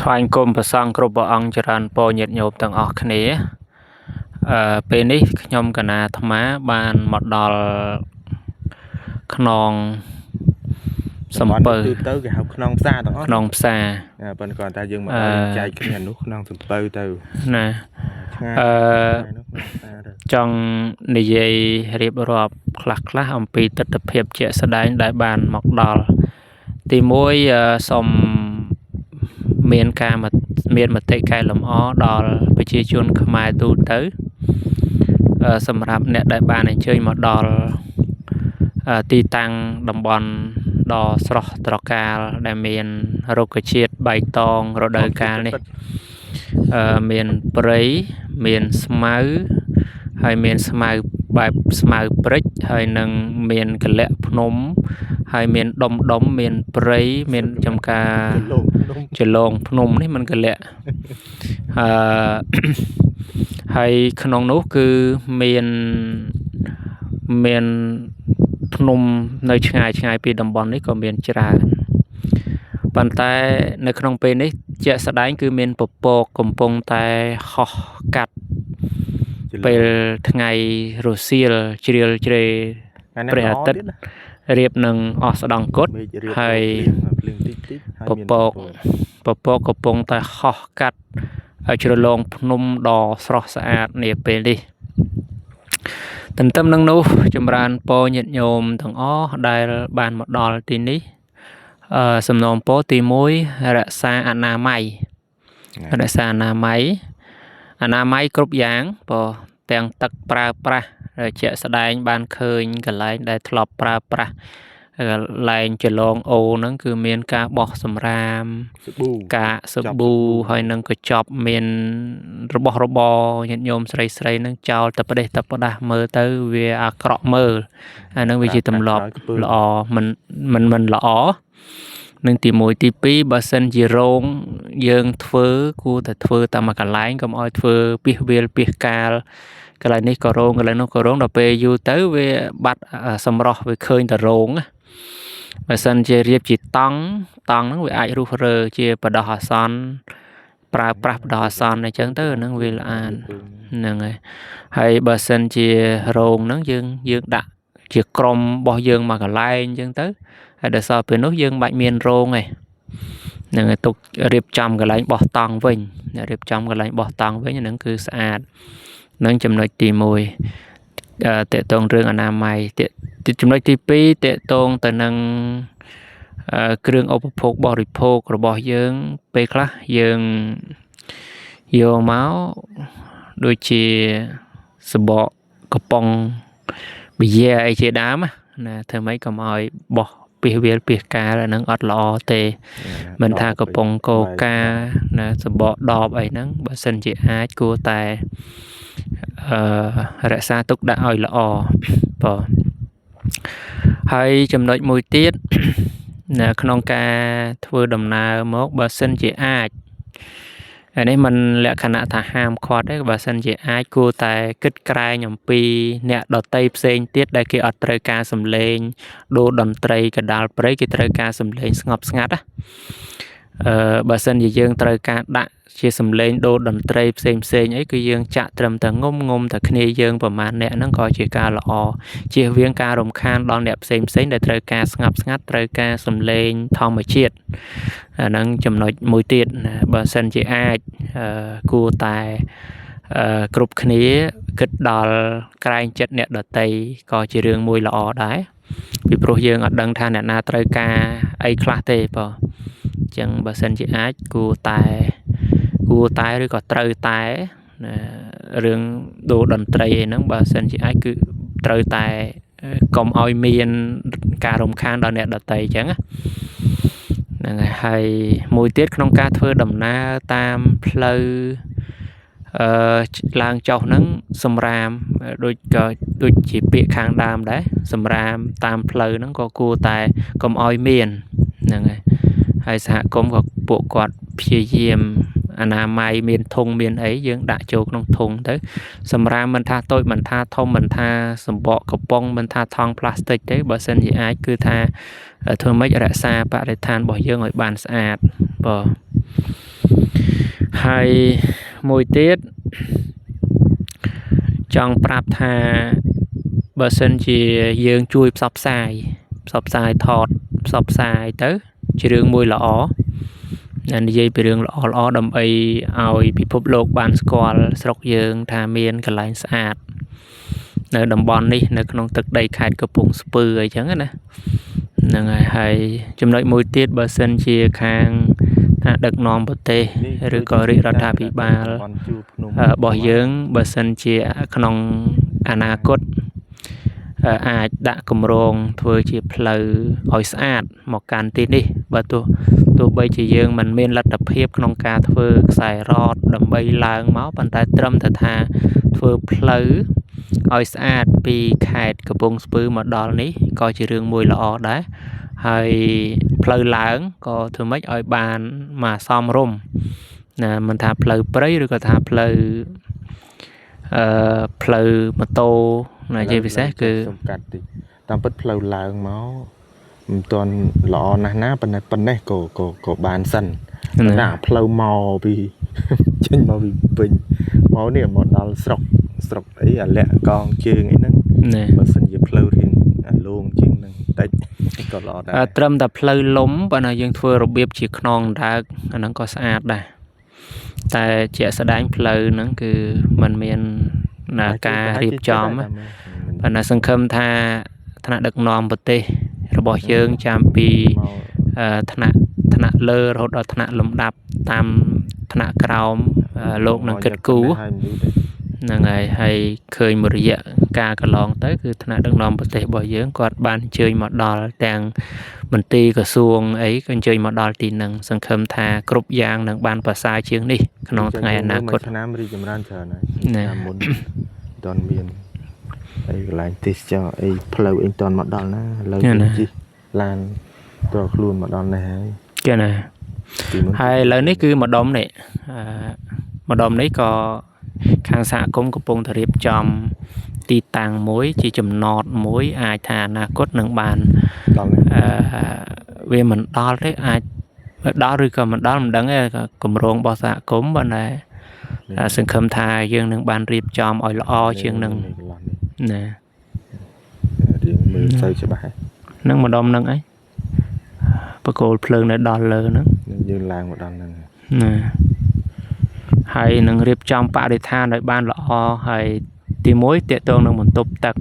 ថ្វាយគុំព្រះសង្ឃគ្រប់ព្រះអង្គចរន្តពរញាតិញោមទាំងអស់គ្នាពេលនេះខ្ញុំកណាអាត្មាបានមកដល់ខ្នងសំពៅទៅគេហៅខ្នងផ្សារទាំងអស់ខ្នងផ្សារប៉ុន្តែគាត់ថាយើងមកចែកគ្នានោះខ្នងសំពៅទៅណាចង់និយាយរៀបរាប់ខ្លះអំពីទស្សនវិជ្ជាជាក់ស្ដែងដែលបានមកដល់ទី1សូមមានមតិកែលម្អដល់ប្រជាជនខ្មែរទូទៅសម្រាប់អ្នកដែលបានអញ្ជើញមកដល់ទីតាំងតំបន់ដ៏ស្រស់ត្រកាលដែលមានរុក្ខជាតិបៃតងរដូវកាលនេះមានព្រៃមានស្មៅហើយមានស្មៅបែបស្មៅព្រិចហើយនឹងមានកលៈភ្នំហើយមានដុំមានព្រៃមានចំការចលងភ្នំនេះមិនកលៈហើយក្នុងនោះគឺមានភ្នំនៅឆ្ងាយពីតំបន់នេះក៏មានច្រើនប៉ុន្តែនៅក្នុងពេលនេះជាក់ស្ដែងគឺមានពពកកំពុងតែហោះកាត់ពេលថ្ងៃរសៀលជ្រាលជ្រេព្រះអាទិត្យរៀបនឹងអស់ស្ដង្គត់ហើយពពកកំពុងតែហោះកាត់ជ្រលងភ្នំដ៏ស្រស់ស្អាតនាពេលនេះទន្ទឹមនឹងនោះចម្រើនពរញាតិញោមទាំងអស់ដែលបានមកដល់ទីនេះសំណូមពរទី1រក្សាអនាម័យគ្រប់យ៉ាងទាំងទឹកប្រើប្រាស់ជាក់ស្ដែងបានឃើញកន្លែងដែលធ្លាប់ប្រើប្រាស់កន្លែងចលងអូហ្នឹងគឺមានការបោះសម្រាមសាប៊ូហើយនឹងកញ្ចប់មានរបស់របរញាតិញោមស្រីហ្នឹងចោលតែផ្ដេសតែផ្ដាស់មើលទៅវាអាក្រក់មើលអាហ្នឹងវាជាទម្លាប់ល្អមិនល្អនឹងទី1ទី2បើសិនជារោងយើងធ្វើគួរតែធ្វើតាមមួយកន្លែងកុំឲ្យធ្វើពីវាលពីកាលកន្លែងនេះក៏រោងកន្លែងនោះក៏រោងដល់ពេលយូរទៅវាបាត់សម្រស់វាឃើញតែរោងបើសិនជារៀបជាតង់ហ្នឹងវាអាចរុះរើជាបដោះអាសន្នប្រើប្រាស់បដោះអាសន្នអញ្ចឹងទៅហ្នឹងវាល្អហ្នឹងហើយបើសិនជារោងហ្នឹងយើងដាក់ជាក្រុមរបស់យើងមកកន្លែងអញ្ចឹងទៅហើយដល់សល់ពេលនោះយើងបាច់មានរោងឯងនឹងទុករៀបចំកន្លែងបោះតង់វិញហ្នឹងគឺស្អាតនឹងចំណុចទី1តេតងរឿងអនាម័យចំណុចទី2តេតងទៅនឹងគ្រឿងឧបភោគបរិភោគរបស់យើងពេលខ្លះយើងយកមកដូចជាសបកកំប៉ុងប៊ីយ៉ាអីជាដើមណាធ្វើម៉េចកុំឲ្យបោះពីវាលពីកាលហ្នឹងអត់ល្អទេមិនថាកំប៉ុងកូកាណាសបកដបអីហ្នឹងបើសិនជាអាចគួរតែរក្សាទុកដាក់ឲ្យល្អបាទហើយចំណុចមួយទៀតនៅក្នុងការធ្វើដំណើរមកបើសិនជាអាចអានេះมันលក្ខណៈថាហាមឃាត់ទេបើសិនជាអាចគួរតែគិតក្រែងអំពីអ្នកដតីផ្សេងទៀតដែលគេអត់ត្រូវការសំឡេងដូរតន្ត្រីកដាលព្រៃគេត្រូវការសំឡេងស្ងប់ស្ងាត់បើសិនជាយើងត្រូវការដាក់ជាសំឡេងដូរតន្ត្រីផ្សេងអីគឺយើងចាក់ត្រឹមតែងុំតែគ្នាយើងប្រហែលអ្នកហ្នឹងក៏ជាការល្អជៀសវាងការរំខានដល់អ្នកផ្សេងដែលត្រូវការស្ងប់ស្ងាត់ត្រូវការសំឡេងធម្មជាតិអាហ្នឹងចំណុចមួយទៀតបើសិនជាអាចគួរតែគ្រប់គ្នាគិតដល់ក្រែងចិត្តអ្នកដតីក៏ជារឿងមួយល្អដែរពីព្រោះយើងអត់ដឹងថាអ្នកណាត្រូវការអីខ្លះទេបងអញ្ចឹងបើសិនជាអាចគួរតែឬក៏ត្រូវតែរឿងដូរតន្ត្រីអីហ្នឹងបើសិនជាអាចគឺត្រូវតែកុំឲ្យមានការរំខានដល់អ្នកដតីអញ្ចឹងហ្នឹងហើយមួយទៀតក្នុងការធ្វើដំណើរតាមផ្លូវឡើងចុះហ្នឹងសម្រាមដូចជាពាក្យខាងដើមដែរសម្រាមតាមផ្លូវហ្នឹងក៏គួរតែកុំឲ្យមានហ្នឹងហើយសហគមន៍ក៏ពួកគាត់ព្យាយាមអនាម័យមានធុងមានអីយើងដាក់ចូលក្នុងធុងទៅសម្រាមមិនថាតូចមិនថាធំមិនថាសម្បកកំប៉ុងមិនថាថង់ផ្លាស្ទិកទេបើសិនជាអាចគឺថាធ្វើម៉េចរក្សាបរិស្ថានរបស់យើងឲ្យបានស្អាតបាទ ហើយមួយទៀតចង់ប្រាប់ថាបើសិនជាយើងជួយផ្សព្វផ្សាយថតផ្សព្វផ្សាយទៅជារឿងមួយល្អនិយាយពីរឿងល្អដើម្បីឲ្យពិភពលោកបានស្គាល់ស្រុកយើងថាមានកន្លែងស្អាតនៅតំបន់នេះនៅក្នុងទឹកដីខេត្តកំពង់ស្ពឺអីចឹងណាហ្នឹងហើយចំណុចមួយទៀតបើសិនជាខាងថាដឹកនាំប្រទេសឬក៏រាជរដ្ឋាភិបាលរបស់យើងបើសិនជាក្នុងអនាគតអាចដាក់គម្រោងធ្វើជាផ្លូវឲ្យស្អាតមកកាន់ទីនេះបើទោះបីជាយើងមិនមានលទ្ធភាពក្នុងការធ្វើខ្សែរ៉តដើម្បីឡើងមកប៉ុន្តែត្រឹមតែថាធ្វើផ្លូវឲ្យស្អាតពីខេត្តកំពង់ស្ពឺមកដល់នេះក៏ជារឿងមួយល្អដែរហើយផ្លូវឡើងក៏ធ្វើម៉េចឲ្យបានមកសមរម្យណាមិនថាផ្លូវព្រៃឬក៏ថាផ្លូវម៉ូតូណាជាពិសេសគឺសំកាត់តិចតាមពិតផ្លូវឡើងមកមិនទាន់ល្អណាស់ណាប៉ុណ្ណេះក៏បានសិនណាផ្លូវមកពីចេញមកពីវិញមកនេះមកដល់ស្រុកអីអាលាក់កងជើងអីហ្នឹងបើសិនជាផ្លូវរៀងអាលងជាងហ្នឹងតិចក៏ល្អដែរត្រឹមតែផ្លូវលំបើណាយើងធ្វើរបៀបជាខ្នងដើកអាហ្នឹងក៏ស្អាតដែរតែជាក់ស្ដែងផ្លូវហ្នឹងគឺมันមានការរៀបចំប៉ុន្តែសង្ឃឹមថាថ្នាក់ដឹកនាំប្រទេសរបស់យើងចាំពីថ្នាក់លើរហូតដល់ថ្នាក់លំដាប់តាមថ្នាក់ក្រោមលោកនឹងគិតគូរហ្នឹងហើយឃើញមួយរយៈការកន្លងទៅគឺថ្នាក់ដឹកនាំប្រទេសរបស់យើងគាត់បានអញ្ជើញមកដល់ទាំងមន្ត្រីក្រសួងអីក៏អញ្ជើញមកដល់ទីហ្នឹងសង្ឃឹមថាគ្រប់យ៉ាងនឹងបានប្រសើរជាងនេះក្នុងថ្ងៃអនាគតឆ្នាំរីចម្រើនច្រើនហើយឆ្នាំមុនតន់មានអីកន្លែងទេសចរអីផ្លូវអីតន់មកដល់ណាឥឡូវជិះឡានតើខ្លួនមកដល់នេះហើយចាណាហើយឥឡូវនេះគឺម្ដុំនេះក៏ខាងសហគមន៍កំពុងតែរៀបចំទីតាំងមួយជាចំណតមួយអាចថាអនាគតនឹងបានវាមិនដល់ទេអាចដល់ឬក៏មិនដល់មិនដឹងទេគម្រោងរបស់សហគមន៍ប៉ុន្តែសង្ឃឹមថាយើងនឹងបានរៀបចំឲ្យល្អជាងនឹងណារៀងមើលទៅច្បាស់ហ្នឹងម្ដុំហ្នឹងអីបកគោលភ្លើងនៅដល់លើហ្នឹងយើងឡើងមកដល់ហ្នឹងណាហើយនឹងរៀបចំបរិស្ថានឲ្យបានល្អហើយទី1តេតងនឹងបន្ទប់ទឹក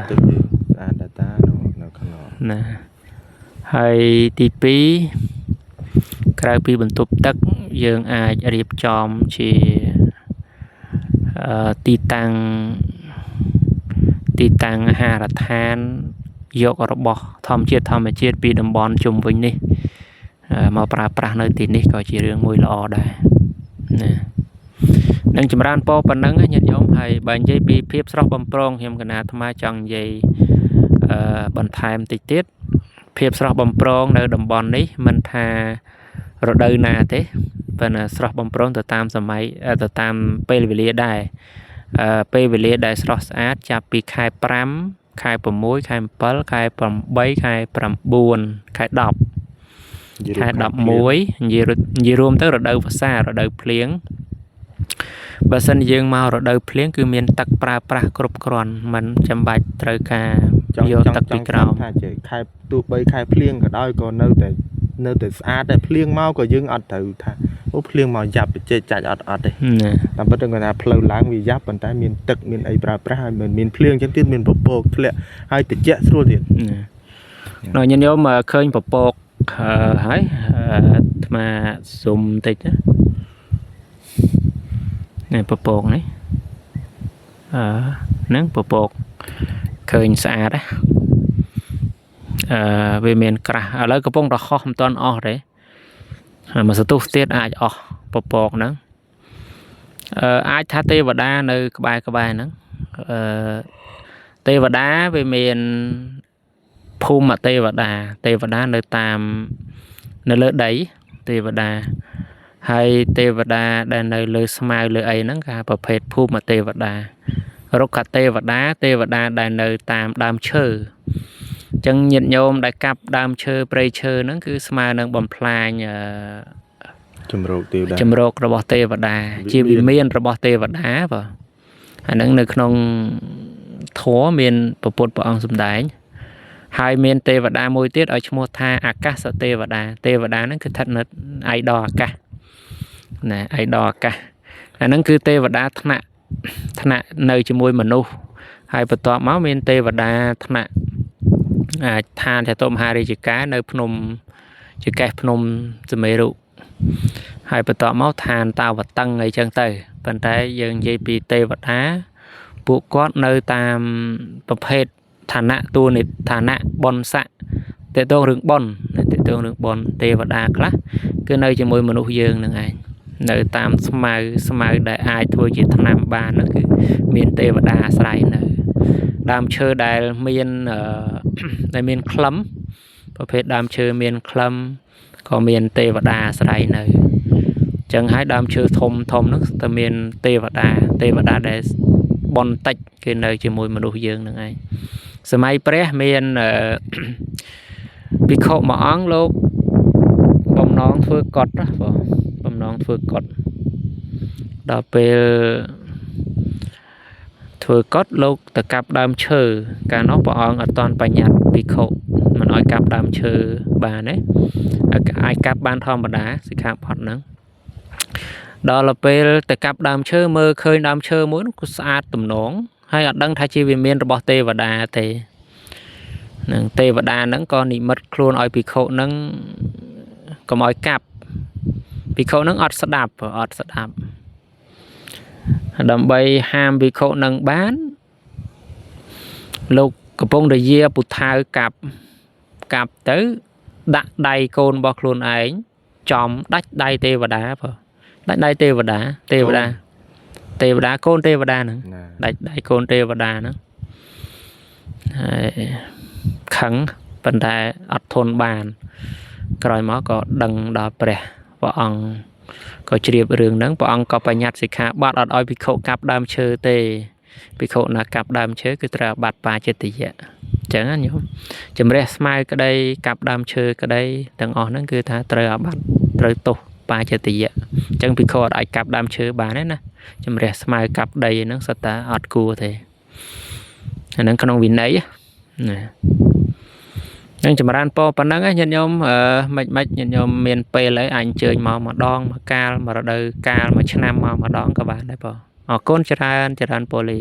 ទឹកស្អាតតានៅក្នុងណាហើយទី2ក្រៅពីបន្ទប់ទឹកយើងអាចរៀបចំជាទីតាំងអាហារដ្ឋានយករបស់ធម្មជាតិពីតំបន់ជុំវិញនេះមកប្រើប្រាស់នៅទីនេះក៏ជារឿងមួយល្អដែរណានឹងចម្រើនពរប៉ុណ្ណឹងញាតិញោមហើយបើនិយាយពីភាពស្រស់បំព្រងខ្ញុំកណាអាត្មាចង់និយាយបន្ថែមតិចទៀតភាពស្រស់បំព្រងនៅតំបន់នេះមិនថារដូវណាទេប៉ុន្តែស្រស់បំព្រងទៅតាមសម័យទៅតាមពេលវេលាដែរពេលវេលាដែលស្រស់ស្អាតចាប់ពីខែ5ខែ6ខែ7ខែ8ខែ9ខែ10ខែ11និយាយរួមទៅរដូវវស្សារដូវភ្លៀងបើសិនយើងមករដូវភ្លៀងគឺមានទឹកប្រើប្រាស់គ្រប់គ្រាន់មិនចាំបាច់ត្រូវការយកទឹកពីក្រោមថាជាខែទោះបីខែភ្លៀងក៏ដោយក៏នៅតែស្អាតតែភ្លៀងមកក៏យើងអត់ត្រូវថាអូភ្លៀងមកយ៉ាប់បច្ចេកចាច់អត់ទេតាមពិតគាត់ថាផ្លូវឡើងវាយ៉ាប់ប៉ុន្តែមានទឹកមានអីប្រើប្រាស់ហើយមិនមានភ្លៀងអញ្ចឹងទៀតមានពពកធ្លាក់ហើយត្រជាក់ស្រួលទៀតនៅញាតិញោមឃើញពពកហើយអាត្មាស៊ុំតិចនេះពពកនេះហ្នឹងពពកឃើញស្អាតវាមានក្រាស់ឥឡូវកំពុងតែហោះមិនទាន់អស់ទេមកសន្ទុះទៀតអាចអស់ពពកហ្នឹងអាចថាទេវតានៅក្បែរហ្នឹងទេវតាវាមានភូមិទេវតានៅតាមនៅលើដីទេវតាហើយទេវតាដែលនៅលើស្មៅលើអីហ្នឹងគេប្រភេទភូមិទេវតារុក្ខទេវតាដែលនៅតាមដើមឈើអញ្ចឹងញាតិញោមដែលកាប់ដើមឈើព្រៃឈើហ្នឹងគឺស្មើនឹងបំផ្លាញ ជំរកទេវតា ជំរករបស់ទេវតាជាវិមានរបស់ទេវតាបាទអាហ្នឹងនៅក្នុងធម៌មានព្រះពុទ្ធព្រះអង្គសម្ដែងហើយមានទេវតាមួយទៀតឲ្យឈ្មោះថាអាកាសទេវតាទេវតាហ្នឹងគឺស្ថិតនៅឯដល់អាកាសណាឯដល់អាកាសអាហ្នឹងគឺទេវតាថ្នាក់នៅជាមួយមនុស្សហើយបន្ទាប់មកមានទេវតាថ្នាក់ឋានចតុមហារាជការនៅភ្នំចកេះភ្នំសមេរុហើយបន្ទាប់មកឋានតាវតឹងអីចឹងទៅប៉ុន្តែយើងនិយាយពីទេវតាពួកគាត់នៅតាមប្រភេទឋានៈតួនិឋានៈបុណ្យស័ក្តិតេតងរឿងបុណ្យតេតងរឿងបុណ្យទេវតាខ្លះគឺនៅជាមួយមនុស្សយើងនឹងឯងនៅតាមស្មៅដែលអាចធ្វើជាថ្នាំបានហ្នឹងគឺមានទេវតាអាស្រ័យនៅដើមឈើដែលមានក្លឹមប្រភេទដើមឈើមានក្លឹមក៏មានទេវតាអាស្រ័យនៅចឹងហើយដើមឈើធំហ្នឹងតែមានទេវតាដែលបនតិចគេនៅជាមួយមនុស្សយើងនឹងឯងសម័យព្រះមានភិក្ខុមួយអង្គលោកបំណងធ្វើកុដណាបងបំណងធ្វើកុដដល់ពេលធ្វើកុដលោកទៅកាប់ដើមឈើកាលនោះព្រះអង្គអត់ទាន់បញ្ញត្តិភិក្ខុមិនឲ្យកាប់ដើមឈើបានទេអាចកាប់បានធម្មតាសិក្ខាបទហ្នឹងដល់ពេលទៅកាប់ដើមឈើមើលឃើញដើមឈើមួយនោះក៏ស្អាតទំនងហើយអត់ដឹងថាជាវិមានរបស់ទេវតាទេនឹងទេវតាហ្នឹងក៏និមិត្តខ្លួនឲ្យភិក្ខុហ្នឹងកុំឲ្យកាប់ភិក្ខុហ្នឹងអត់ស្ដាប់ដើម្បីហាមភិក្ខុហ្នឹងបានលោកកំពុងតែយាពុថៅកាប់ទៅដាក់ដៃកូនរបស់ខ្លួនឯងចំដាច់ដៃទេវតាបើដាច់ដៃទេវតាកូនទេវតាហ្នឹងដាច់ដៃកូនទេវតាហ្នឹងហើយខឹងប៉ុន្តែអត់ធន់បានក្រោយមកក៏ដឹងដល់ព្រះអង្គក៏ជ្រាបរឿងហ្នឹងព្រះអង្គក៏បញ្ញត្តិសិក្ខាបទអត់ឲ្យភិក្ខុកាប់ដើមឈើទេភិក្ខុណាកាប់ដើមឈើគឺត្រូវអាបត្តិបាចិត្តយៈអញ្ចឹងណាញោមជំរះស្មៅក្តីកាប់ដើមឈើក្តីទាំងអស់ហ្នឹងគឺថាត្រូវអាបត្តិត្រូវទោសបាចិត្តយៈអញ្ចឹងភិក្ខុអត់អាចកាប់ដើមឈើបានទេណាជំរះស្មៅកាប់ដីហ្នឹងសុទ្ធតែអត់គួរទេអាហ្នឹងក្នុងវិន័យណានឹងចម្រើនពរប៉ុណ្ណឹងញាតិញោមមិនញាតិញោមមានពេលហើយអាចអញ្ជើញមកម្ដងមួយកាលមួយរដូវកាលមួយឆ្នាំមកម្ដងក៏បានដែរបងអរគុណច្រើនពរលា